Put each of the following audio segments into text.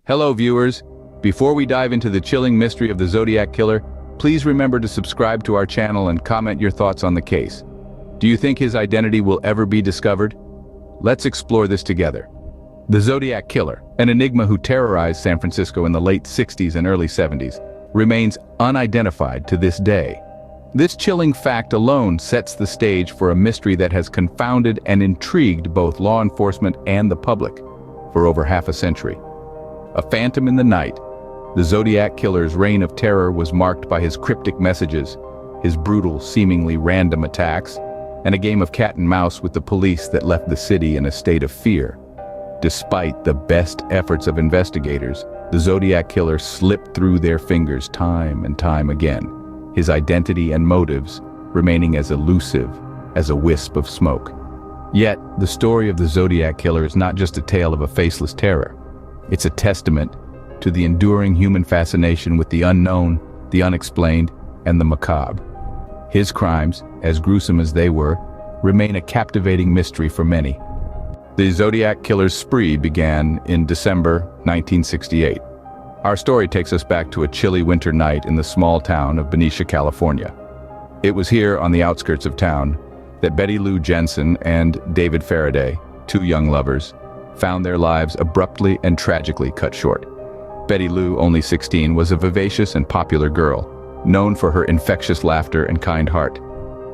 Hello viewers, before we dive into the chilling mystery of the Zodiac Killer, please remember to subscribe to our channel and comment your thoughts on the case. Do you think his identity will ever be discovered? Let's explore this together. The Zodiac Killer, an enigma who terrorized San Francisco in the late 60s and early 70s, remains unidentified to this day. This chilling fact alone sets the stage for a mystery that has confounded and intrigued both law enforcement and the public for over half a century. A phantom in the night, the Zodiac Killer's reign of terror was marked by his cryptic messages, his brutal, seemingly random attacks, and a game of cat and mouse with the police that left the city in a state of fear. Despite the best efforts of investigators, the Zodiac Killer slipped through their fingers time and time again, his identity and motives remaining as elusive as a wisp of smoke. Yet, the story of the Zodiac Killer is not just a tale of a faceless terror. It's a testament to the enduring human fascination with the unknown, the unexplained, and the macabre. His crimes, as gruesome as they were, remain a captivating mystery for many. The Zodiac Killer's spree began in December 1968. Our story takes us back to a chilly winter night in the small town of Benicia, California. It was here on the outskirts of town that Betty Lou Jensen and David Faraday, two young lovers, found their lives abruptly and tragically cut short. Betty Lou, only 16, was a vivacious and popular girl, known for her infectious laughter and kind heart.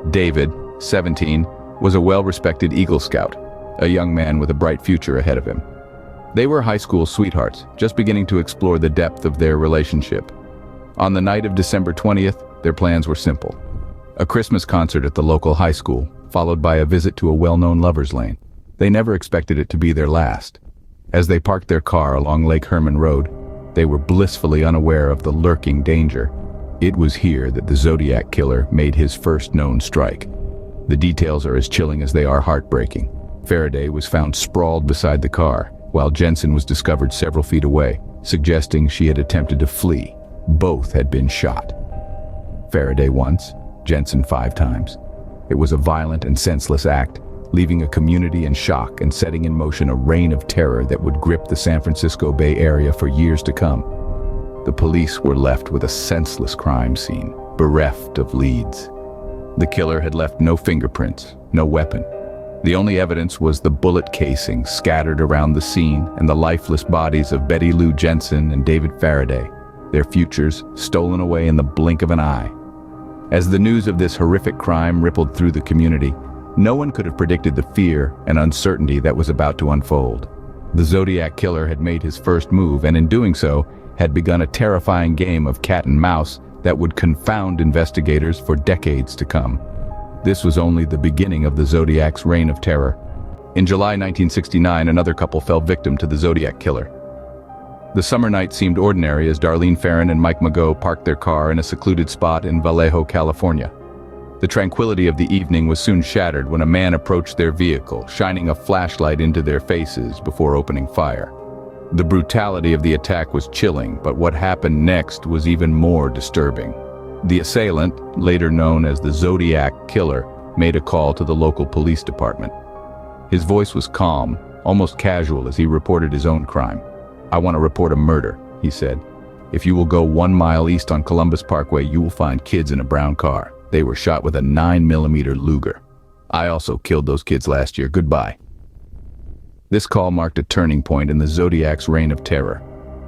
David, 17, was a well-respected Eagle Scout, a young man with a bright future ahead of him. They were high school sweethearts, just beginning to explore the depth of their relationship. On the night of December 20th, their plans were simple. A Christmas concert at the local high school, followed by a visit to a well-known lover's lane. They never expected it to be their last. As they parked their car along Lake Herman Road, they were blissfully unaware of the lurking danger. It was here that the Zodiac Killer made his first known strike. The details are as chilling as they are heartbreaking. Faraday was found sprawled beside the car, while Jensen was discovered several feet away, suggesting she had attempted to flee. Both had been shot. Faraday once, Jensen 5 times. It was a violent and senseless act, leaving a community in shock and setting in motion a reign of terror that would grip the San Francisco Bay Area for years to come. The police were left with a senseless crime scene, bereft of leads. The killer had left no fingerprints, no weapon. The only evidence was the bullet casing scattered around the scene and the lifeless bodies of Betty Lou Jensen and David Faraday, their futures stolen away in the blink of an eye. As the news of this horrific crime rippled through the community, no one could have predicted the fear and uncertainty that was about to unfold. The Zodiac Killer had made his first move, and in doing so, had begun a terrifying game of cat and mouse that would confound investigators for decades to come. This was only the beginning of the Zodiac's reign of terror. In July 1969, another couple fell victim to the Zodiac Killer. The summer night seemed ordinary as Darlene Ferrin and Mike Mageau parked their car in a secluded spot in Vallejo, California. The tranquility of the evening was soon shattered when a man approached their vehicle, shining a flashlight into their faces before opening fire. The brutality of the attack was chilling, but what happened next was even more disturbing. The assailant, later known as the Zodiac Killer, made a call to the local police department. His voice was calm, almost casual as he reported his own crime. "I want to report a murder," he said. "If you will go 1 mile east on Columbus Parkway, you will find kids in a brown car. They were shot with a 9mm Luger. I also killed those kids last year. Goodbye." This call marked a turning point in the Zodiac's reign of terror.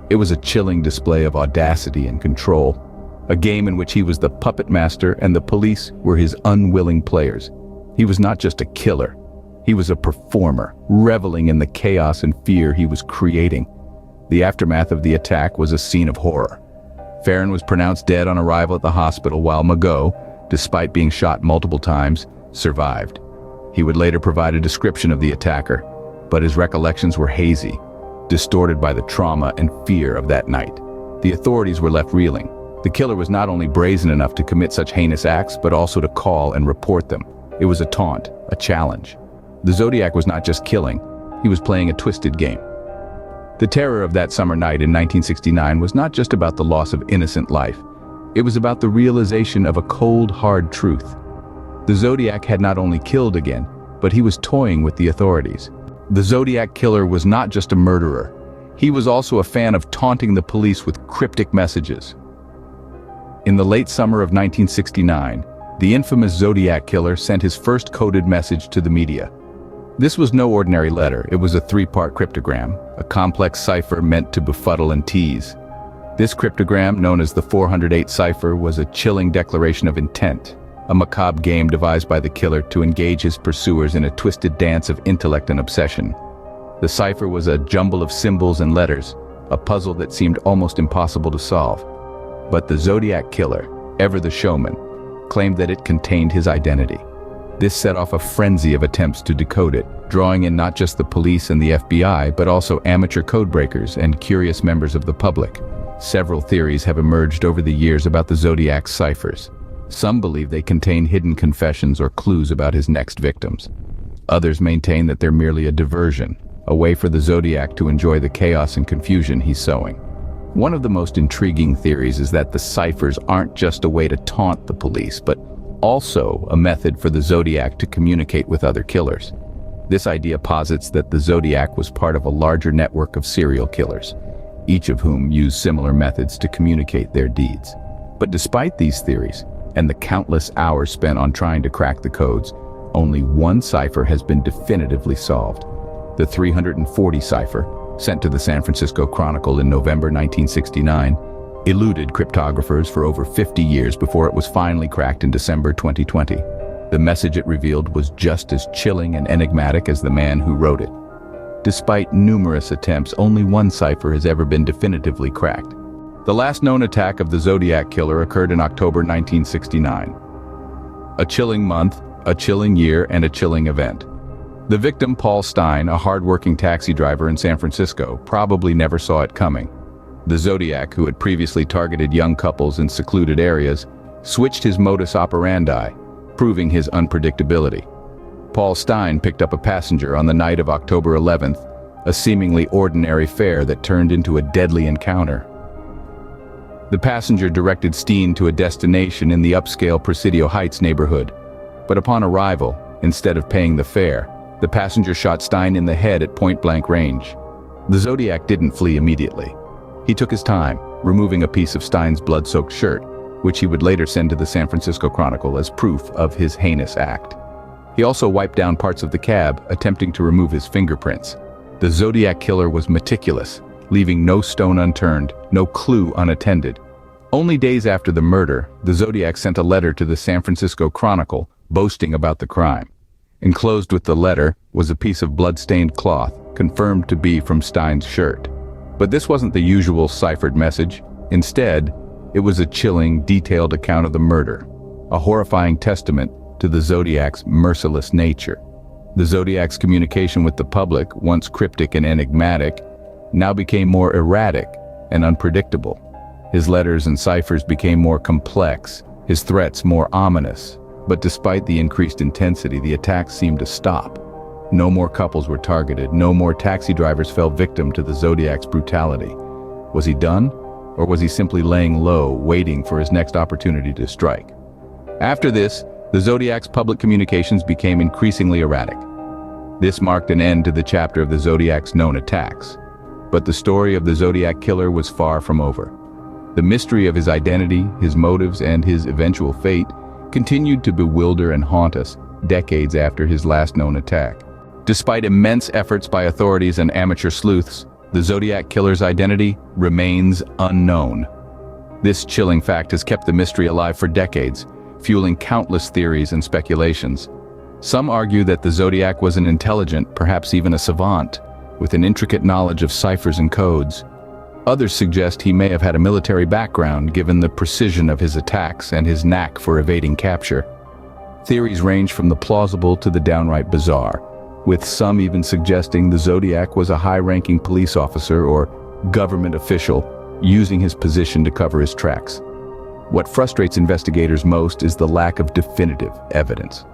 It was a chilling display of audacity and control, a game in which he was the puppet master and the police were his unwilling players. He was not just a killer. He was a performer, reveling in the chaos and fear he was creating. The aftermath of the attack was a scene of horror. Ferrin was pronounced dead on arrival at the hospital, while Mageau, despite being shot multiple times, survived. He would later provide a description of the attacker, but his recollections were hazy, distorted by the trauma and fear of that night. The authorities were left reeling. The killer was not only brazen enough to commit such heinous acts, but also to call and report them. It was a taunt, a challenge. The Zodiac was not just killing, he was playing a twisted game. The terror of that summer night in 1969 was not just about the loss of innocent life. It was about the realization of a cold, hard truth. The Zodiac had not only killed again, but he was toying with the authorities. The Zodiac Killer was not just a murderer. He was also a fan of taunting the police with cryptic messages. In the late summer of 1969, the infamous Zodiac Killer sent his first coded message to the media. This was no ordinary letter. It was a three-part cryptogram, a complex cipher meant to befuddle and tease. This cryptogram, known as the 408 cipher, was a chilling declaration of intent, a macabre game devised by the killer to engage his pursuers in a twisted dance of intellect and obsession. The cipher was a jumble of symbols and letters, a puzzle that seemed almost impossible to solve. But the Zodiac Killer, ever the showman, claimed that it contained his identity. This set off a frenzy of attempts to decode it, drawing in not just the police and the FBI, but also amateur codebreakers and curious members of the public. Several theories have emerged over the years about the Zodiac's ciphers. Some believe they contain hidden confessions or clues about his next victims. Others maintain that they're merely a diversion, a way for the Zodiac to enjoy the chaos and confusion he's sowing. One of the most intriguing theories is that the ciphers aren't just a way to taunt the police, but also a method for the Zodiac to communicate with other killers. This idea posits that the Zodiac was part of a larger network of serial killers, each of whom used similar methods to communicate their deeds. But despite these theories, and the countless hours spent on trying to crack the codes, only one cipher has been definitively solved. The 340 cipher, sent to the San Francisco Chronicle in November 1969, eluded cryptographers for over 50 years before it was finally cracked in December 2020. The message it revealed was just as chilling and enigmatic as the man who wrote it. Despite numerous attempts, only one cipher has ever been definitively cracked. The last known attack of the Zodiac Killer occurred in October 1969. A chilling month, a chilling year, and a chilling event. The victim, Paul Stine, a hard-working taxi driver in San Francisco, probably never saw it coming. The Zodiac, who had previously targeted young couples in secluded areas, switched his modus operandi, proving his unpredictability. Paul Stine picked up a passenger on the night of October 11th, a seemingly ordinary fare that turned into a deadly encounter. The passenger directed Steen to a destination in the upscale Presidio Heights neighborhood, but upon arrival, instead of paying the fare, the passenger shot Stine in the head at point-blank range. The Zodiac didn't flee immediately. He took his time, removing a piece of Stine's blood-soaked shirt, which he would later send to the San Francisco Chronicle as proof of his heinous act. He also wiped down parts of the cab, attempting to remove his fingerprints. The Zodiac Killer was meticulous, leaving no stone unturned, no clue unattended. Only days after the murder, the Zodiac sent a letter to the San Francisco Chronicle, boasting about the crime. Enclosed with the letter was a piece of blood-stained cloth, confirmed to be from Stine's shirt. But this wasn't the usual ciphered message. Instead, it was a chilling, detailed account of the murder, a horrifying testament to the Zodiac's merciless nature. The Zodiac's communication with the public, once cryptic and enigmatic, now became more erratic and unpredictable. His letters and ciphers became more complex, his threats more ominous. But despite the increased intensity, the attacks seemed to stop. No more couples were targeted, no more taxi drivers fell victim to the Zodiac's brutality. Was he done? Or was he simply laying low, waiting for his next opportunity to strike? After this, the Zodiac's public communications became increasingly erratic. This marked an end to the chapter of the Zodiac's known attacks. But the story of the Zodiac Killer was far from over. The mystery of his identity, his motives, and his eventual fate continued to bewilder and haunt us decades after his last known attack. Despite immense efforts by authorities and amateur sleuths, the Zodiac Killer's identity remains unknown. This chilling fact has kept the mystery alive for decades, fueling countless theories and speculations. Some argue that the Zodiac was an intelligent, perhaps even a savant, with an intricate knowledge of ciphers and codes. Others suggest he may have had a military background given the precision of his attacks and his knack for evading capture. Theories range from the plausible to the downright bizarre, with some even suggesting the Zodiac was a high-ranking police officer or government official using his position to cover his tracks. What frustrates investigators most is the lack of definitive evidence.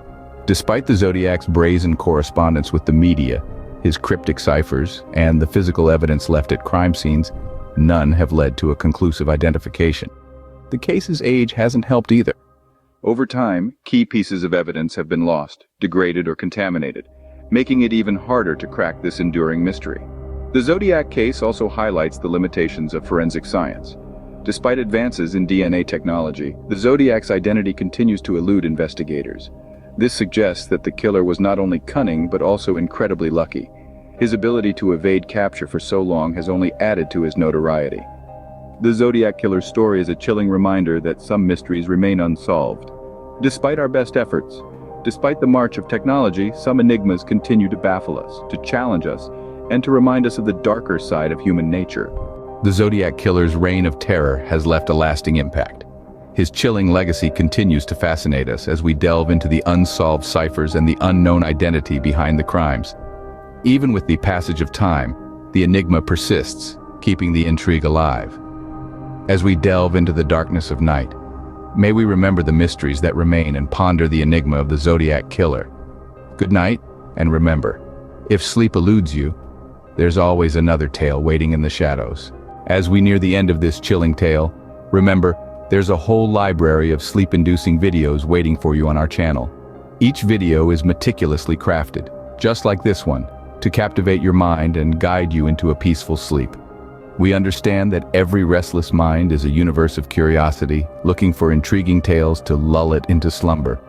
Despite the Zodiac's brazen correspondence with the media, his cryptic ciphers, and the physical evidence left at crime scenes, none have led to a conclusive identification. The case's age hasn't helped either. Over time, key pieces of evidence have been lost, degraded, or contaminated, making it even harder to crack this enduring mystery. The Zodiac case also highlights the limitations of forensic science. Despite advances in DNA technology, the Zodiac's identity continues to elude investigators. This suggests that the killer was not only cunning but also incredibly lucky. His ability to evade capture for so long has only added to his notoriety. The Zodiac Killer's story is a chilling reminder that some mysteries remain unsolved. Despite our best efforts, despite the march of technology, some enigmas continue to baffle us, to challenge us, and to remind us of the darker side of human nature. The Zodiac Killer's reign of terror has left a lasting impact. His chilling legacy continues to fascinate us as we delve into the unsolved ciphers and the unknown identity behind the crimes. Even with the passage of time, the enigma persists, keeping the intrigue alive. As we delve into the darkness of night, may we remember the mysteries that remain and ponder the enigma of the Zodiac Killer. Good night, and remember, if sleep eludes you, there's always another tale waiting in the shadows. As we near the end of this chilling tale, remember, there's a whole library of sleep-inducing videos waiting for you on our channel. Each video is meticulously crafted, just like this one, to captivate your mind and guide you into a peaceful sleep. We understand that every restless mind is a universe of curiosity, looking for intriguing tales to lull it into slumber.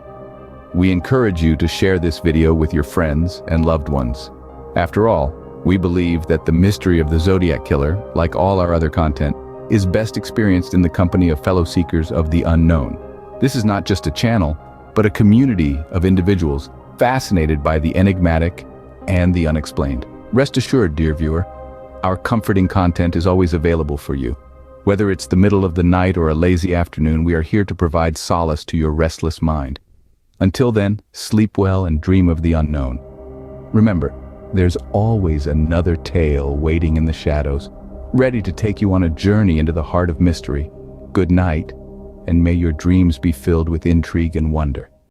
We encourage you to share this video with your friends and loved ones. After all, we believe that the mystery of the Zodiac Killer, like all our other content, is best experienced in the company of fellow seekers of the unknown. This is not just a channel, but a community of individuals fascinated by the enigmatic and the unexplained. Rest assured, dear viewer, our comforting content is always available for you. Whether it's the middle of the night or a lazy afternoon, we are here to provide solace to your restless mind. Until then, sleep well and dream of the unknown. Remember, there's always another tale waiting in the shadows, ready to take you on a journey into the heart of mystery. Good night, and may your dreams be filled with intrigue and wonder.